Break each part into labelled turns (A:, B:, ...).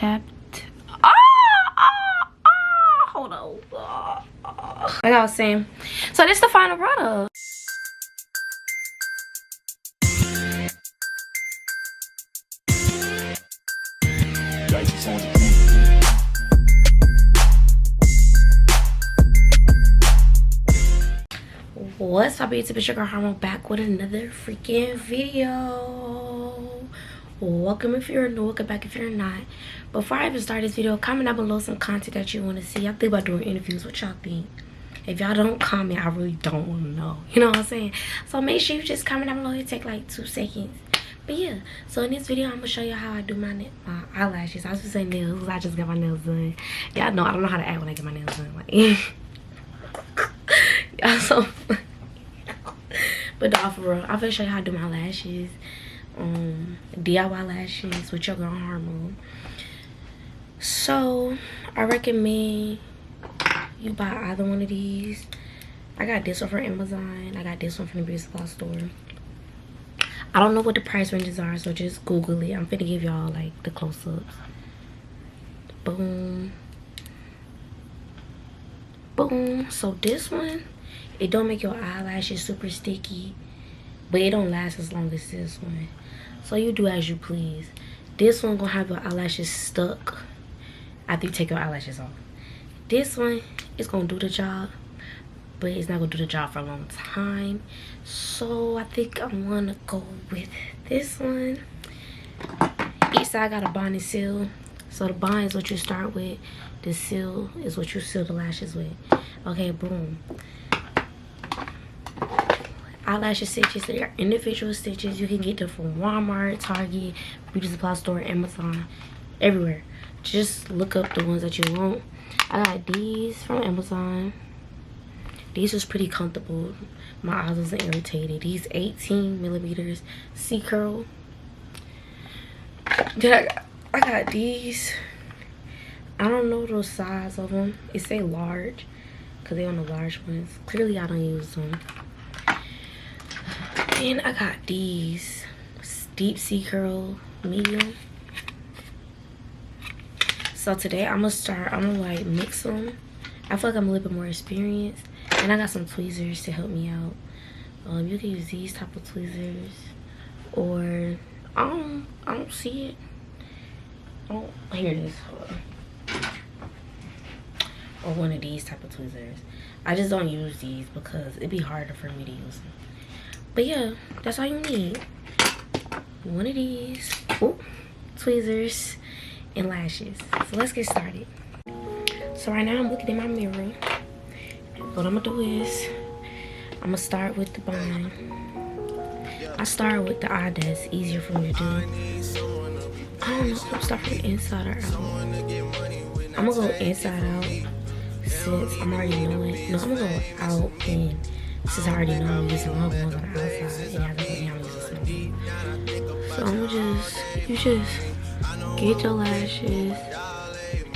A: tapped. Hold on. Like I was saying, so this is the final product. What's up, YouTube? It's your girl Harmo, back with another freaking video. Welcome if you're new, welcome back if you're not. Before I even start this video, comment down below some content that you want to see. I think about doing interviews. What y'all think? If y'all don't comment, I really don't want to know. You know what I'm saying? So make sure you just comment down below. It take like 2 seconds. But yeah, so in this video, I'm gonna show you how I do my eyelashes. I was just saying nails. I just got my nails done. Y'all know I don't know how to act when I get my nails done. Like, y'all so funny. But no, for real, I'm gonna show you how to do my lashes. DIY lashes with your girl Harmo. So I recommend you buy either one of these. I got this one from Amazon. I got this one from the beauty supply store. I don't know what the price ranges are, so just Google it. I'm finna give y'all like the close-ups. Boom. Boom. So this one, it don't make your eyelashes super sticky, but it don't last as long as this one. So you do as you please. This one gonna have your eyelashes stuck after you take your eyelashes off. This one is gonna do the job, but it's not gonna do the job for a long time. So I think I'm gonna go with this one. Each side got a bond and seal. So the bond is what you start with. The seal is what you seal the lashes with. Okay, boom. Eyelash stitches, they are individual stitches. You can get them from Walmart, Target, beauty supply store, Amazon, everywhere. Just look up the ones that you want. I got these from Amazon. These was pretty comfortable. My eyes wasn't irritated. These 18 millimeters C curl. Then I got these. I don't know the size of them. It say large because they're on the large ones. Clearly I don't use them. And I got these deep C curl medium. So today I'm gonna like mix them. I feel like I'm a little bit more experienced. And I got some tweezers to help me out. You can use these type of tweezers, or I don't see it. Oh, here it is. Or one of these type of tweezers. I just don't use these because it'd be harder for me to use them. But yeah, that's all you need. One of these, tweezers, and lashes. So let's get started. So right now I'm looking in my mirror. What I'm gonna do is, I'm gonna start with the bond. I start with the eye that's easier for me to do. I don't know if I'm starting from inside or out. I'm gonna go inside out since I'm already knowing. No, I'm gonna go out in. Since I already know I'm using long ones on the outside, and I think I'm using some. So I'm you just get your lashes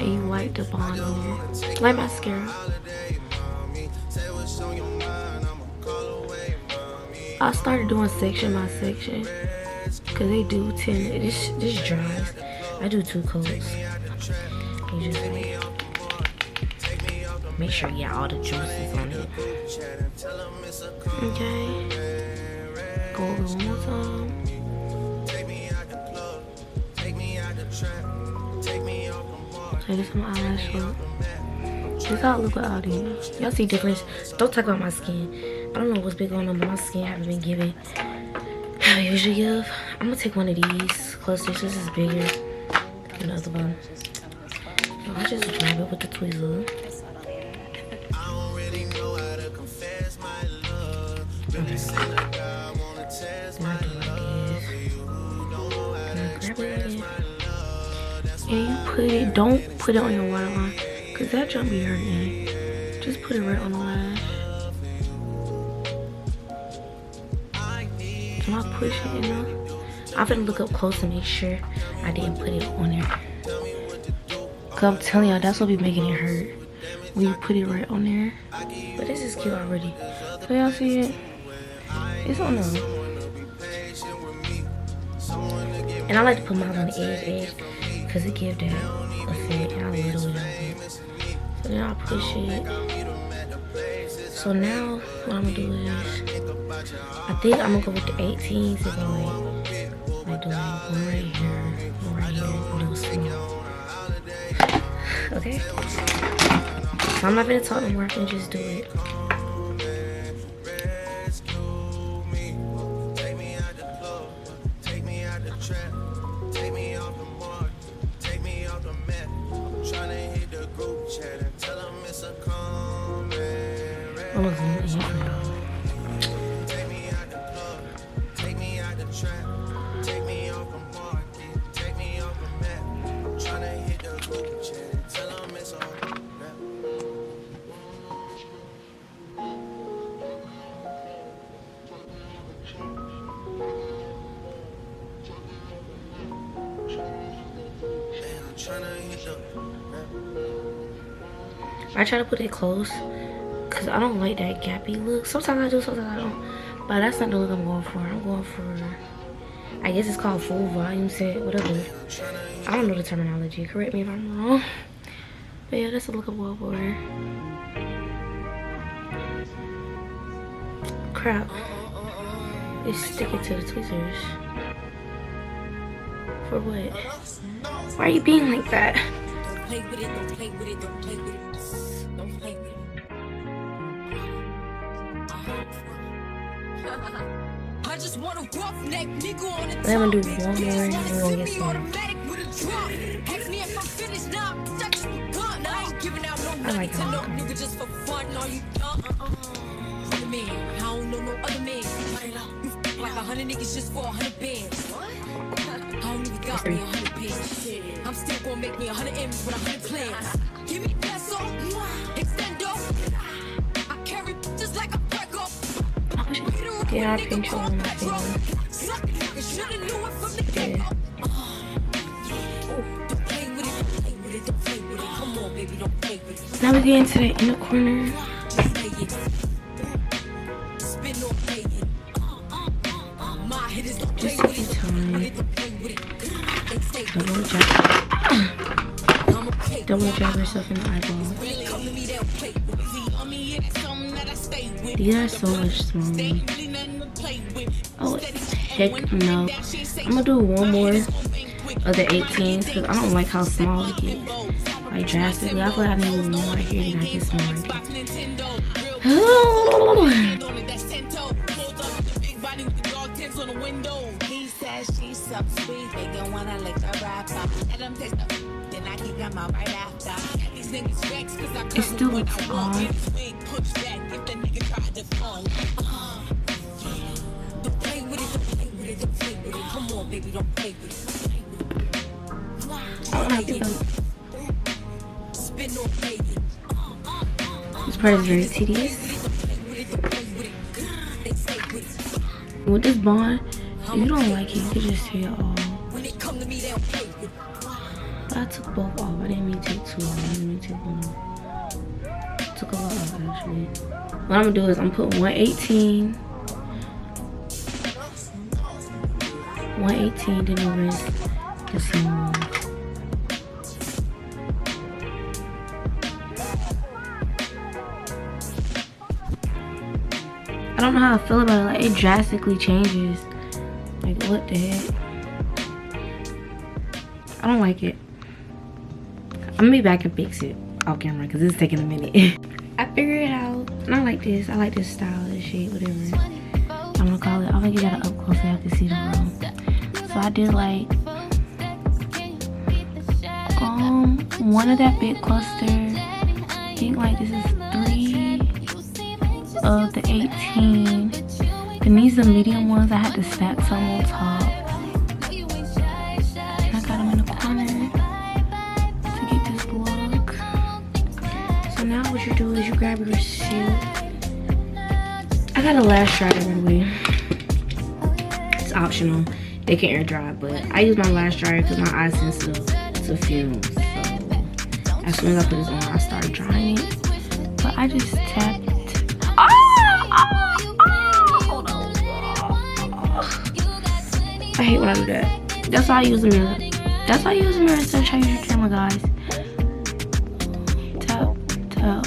A: and you wipe the bond on there, like mascara. I started doing section by section because they do tend. This dries. I do 2 coats. You just like make sure you got all the juices on it. Okay. Go over one more time. So this is my eyelash look. This is how I look without these. Y'all see difference. Don't talk about my skin. I don't know what's been going on, but my skin haven't been giving how I usually give. I'm gonna take one of these clusters. This is bigger than the other one. So I just grab it with the tweezer. Okay. Then I do like this. And I grab it again. And you put it, don't put it on your waterline, cause that jump be hurting. Just put it right on the lash. Am I pushing enough? I'm gonna look up close to make sure I didn't put it on there. Cause I'm telling y'all, that's what be making it hurt when you put it right on there. But this is cute already. So y'all see it? It's on there. And I like to put mine on the edge, because it gives that effect. And I love the way that looks. So then I'll push it. So now what I'm gonna do is, I think I'm gonna go with the 18s to go like do like one right here, a little small. Okay. So I'm not gonna talk no more. I can just do it. I try to put it close because I don't like that gappy look. Sometimes I do, sometimes I don't. But that's not the look I'm going for. I'm going for, I guess it's called full volume set, whatever. I don't know the terminology. Correct me if I'm wrong. But yeah, that's the look I'm going for. Crap. It's sticking to the tweezers. For what? Why are you being like that?
B: Don't play with it, don't play with it, don't play with it. Don't play with it. I just want a roughneck nigga on the top.
A: I'm gonna do one more and then we'll get started. I like that one.
B: Just for fun, are you I don't know no other man. Like 100 niggas just for 100 bands. I don't even got me 100 bands. I'm still gonna make me 100 M's with 100 plans. Give me peso, extendo. I carry just like a prego.
A: Yeah, I pinch all my finger. Yeah. Now we get into the inner corner. Just take your time. Double jab yourself in the eyeball. These are so much smaller. Oh, heck no. I'm gonna do one more of the 18s because I don't like how small it gets. Like drastically. I feel like I need more right here than I get small right here. It still looks odd. This part is very tedious. With this bond, if you don't like it, you can just take it off. But I took both off. I didn't mean to take two off. I didn't mean to take one off. Took a lot off actually. What I'm gonna do is I'm gonna put 118. 118, then the rest the same. I don't know how I feel about it. Like, it drastically changes. Like, what the heck? I don't like it. I'm gonna be back and fix it off camera because it's taking a minute. I figured it out. And I like this. I like this style, this shape, whatever I'm gonna call it. I'm gonna get that up close so y'all can see the room. So I did like one of that big cluster. I think like this is 3 of the 18. And these are the medium ones. I had to stack some on top. And I got them in the corner to get this look. So now what you do is you grab your shield. I got a lash dryer by the way. It's optional. They can air dry, but I use my lash dryer because my eye sensitive to fumes. So as soon as I put this on, I start drying it. But I just tapped. Hold on. I hate when I do that. That's why I use a mirror. That's why I use a mirror instead of trying to use your camera, guys. Tap, tap.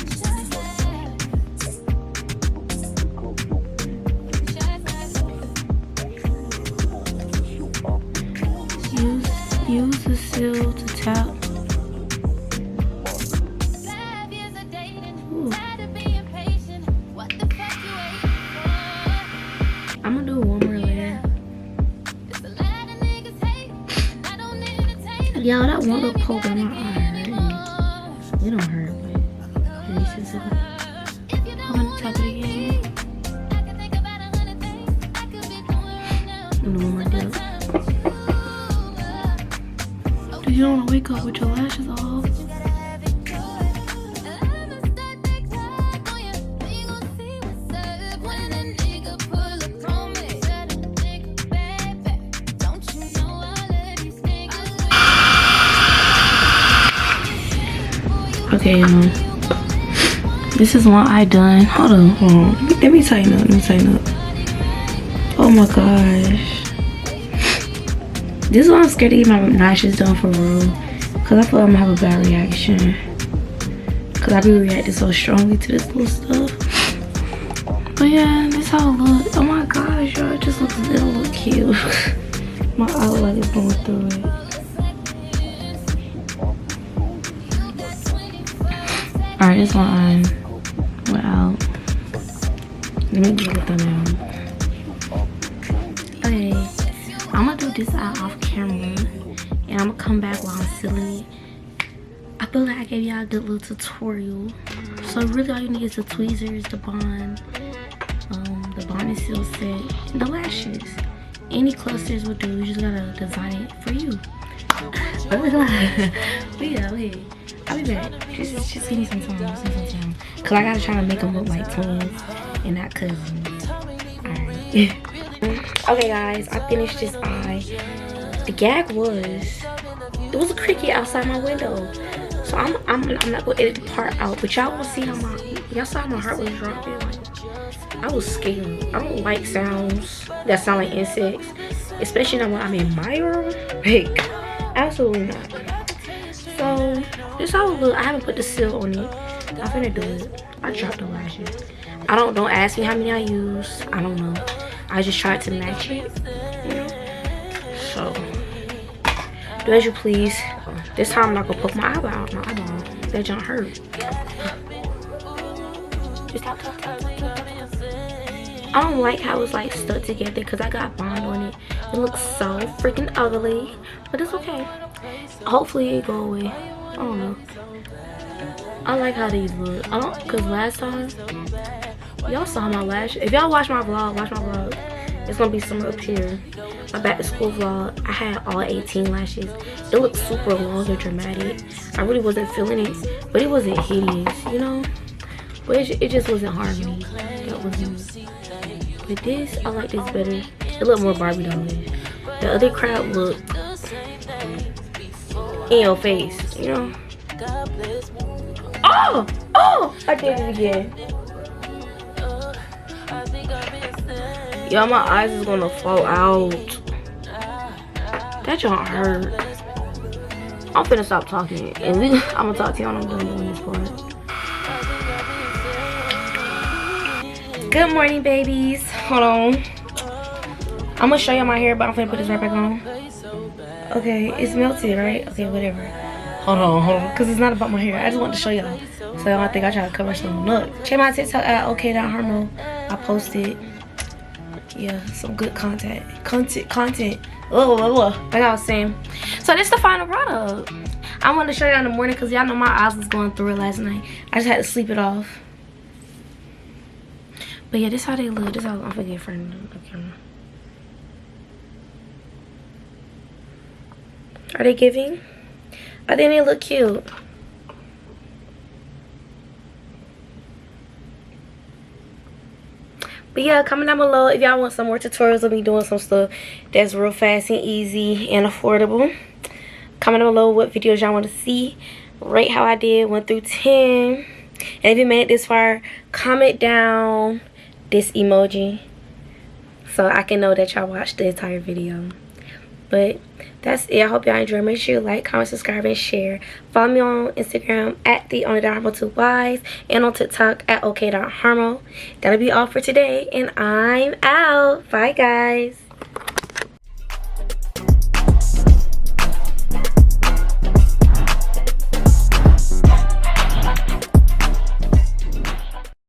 A: Use the seal to tap. Ooh. I'm gonna do one more layer. Y'all, that one little poke in my eye, right? It don't hurt, but at least it's I'm gonna tap it again. I'm gonna do one more dip. You don't want to wake up with your lashes off. Okay, this is one I done. Hold on. Let me tighten up. Oh my gosh. This is why I'm scared to get my lashes done for real. Cause I feel like I'm gonna have a bad reaction. Cause I be reacting so strongly to this little stuff. But yeah, this how it looks. Oh my gosh, y'all, it just looks a little cute. My eye look like it's going through it. Alright, this one went out. Let me get it done now. Okay, I'm gonna do this eye off camera, and I'm gonna come back while I'm sealing it. I feel like I gave y'all a good little tutorial. So really all you need is the tweezers, the bond and seal set, and the lashes. Any clusters will do. You just gotta design it for you. Wait. I'll be back. Just give me some time. Cause I gotta try to make them look like twins and not cousins. Alright. Okay guys, I finished this eye. The gag was, there was a cricket outside my window. So I'm not gonna edit the part out, but y'all will see how y'all saw how my heart was dropping. Like, I was scared. I don't like sounds that sound like insects, especially now when I'm in my room. Like, absolutely not. So this how it look. I haven't put the seal on it. I'm finna do it. I dropped the lashes. Don't ask me how many I use. I don't know. I just tried to match it, you know. So do as you please. This time I'm not gonna poke my eyeball. That junk hurt. Just tap. I don't like how it's like stuck together because I got bond on it. It looks so freaking ugly, but it's okay. Hopefully it go away. I don't know. I like how these look. Cause last time y'all saw my lashes. If y'all watch my vlog. It's gonna be somewhere up here. My back to school vlog. I had all 18 lashes. It looked super long and dramatic. I really wasn't feeling it, but it wasn't hideous, you know. But it just wasn't harmony. That wasn't. But this, I like this better. It looked more Barbie dollish. The other crap looked in your face, you know. Oh! I did it again. Y'all, my eyes is gonna fall out. That don't hurt. I'm finna stop talking, and I'm gonna talk to y'all when I'm done doing this part. Good morning, babies. Hold on. I'm gonna show y'all my hair, but I'm finna put this right back on. Okay, it's melted, right? Okay, whatever. Hold on, because it's not about my hair. I just want to show y'all. So I think I try to cover something. Look, check my TikTok at Itzz.harmo. I posted, yeah, some good content. Like I was saying. So this is the final product. I wanted to show y'all in the morning because y'all know my eyes was going through it last night. I just had to sleep it off. But yeah, this how they look. This how I'm forgetting from the camera. Are they giving? I think they look cute. But yeah, comment down below if y'all want some more tutorials of me doing some stuff that's real fast and easy and affordable. Comment down below what videos y'all want to see. Rate how I did 1 through 10. And if you made it this far, comment down this emoji so I can know that y'all watched the entire video. But that's it. I hope y'all enjoy. Make sure you like, comment, subscribe, and share. Follow me on Instagram at @the_harmo2ys and on TikTok at OK.harmo. That'll be all for today, and I'm out. Bye, guys.